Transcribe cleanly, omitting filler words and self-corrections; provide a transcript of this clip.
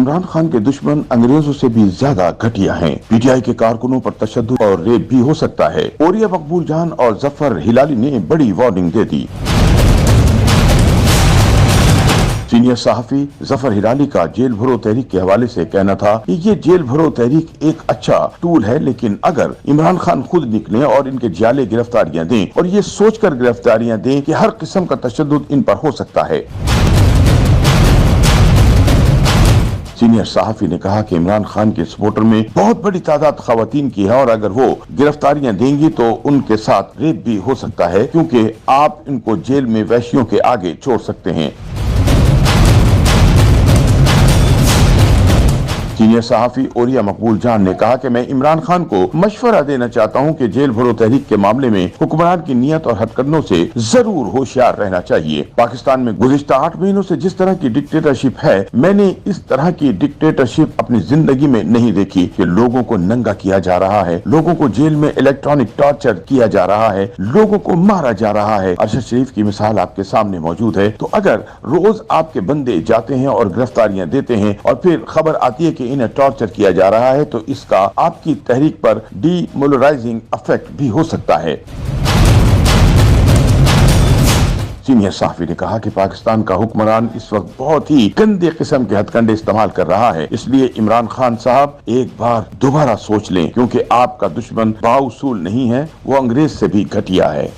इमरान खान के दुश्मन अंग्रेजों से भी ज्यादा घटिया हैं। पीटीआई के कारकुनों पर तशद्दुद और रेप भी हो सकता है। ओरिया मकबूल जान और जफर हिलाली ने बड़ी वार्निंग दे दी। सीनियर सहाफी जफर हिलाली का जेल भरो तहरीक के हवाले से कहना था कि ये जेल भरो तहरीक एक अच्छा टूल है, लेकिन अगर इमरान खान खुद निकले और इनके जाले गिरफ्तारियां दें और ये सोचकर गिरफ्तारियां दें कि हर किस्म का तशद्दुद इन पर हो सकता है। सीनियर सहाफी ने कहा कि इमरान खान के सपोर्टर में बहुत बड़ी तादाद खवातीन की है और अगर वो गिरफ्तारियां देंगी तो उनके साथ रेप भी हो सकता है, क्योंकि आप इनको जेल में वैश्यों के आगे छोड़ सकते हैं। सीनियर सहाफी ओरिया मकबूल जान ने कहा कि मैं इमरान खान को मशवरा देना चाहता हूं कि जेल भरो तहरीक के मामले में हुक्मरान की नीयत और हथकंडों से जरूर होशियार रहना चाहिए। पाकिस्तान में गुज़िश्ता 8 महीनों से जिस तरह की डिक्टेटरशिप है, मैंने इस तरह की डिक्टेटरशिप अपनी जिंदगी में नहीं देखी कि लोगों को नंगा किया जा रहा है, लोगों को जेल में इलेक्ट्रॉनिक टॉर्चर किया जा रहा है, लोगों को मारा जा रहा है। अरशद शरीफ की मिसाल आपके सामने मौजूद है। तो अगर रोज आपके बंदे जाते हैं और गिरफ्तारियां देते हैं और फिर खबर आती है कि इन्हें टॉर्चर किया जा रहा है, तो इसका आपकी तहरीक पर डीमोरलाइजिंग इफेक्ट भी हो सकता है। सीनियर सहाफी ने कहा कि पाकिस्तान का हुक्मरान इस वक्त बहुत ही गंदे किस्म के हथकंडे इस्तेमाल कर रहा है, इसलिए इमरान खान साहब एक बार दोबारा सोच लें, क्योंकि आपका दुश्मन बाउसूल नहीं है, वो अंग्रेज से भी घटिया है।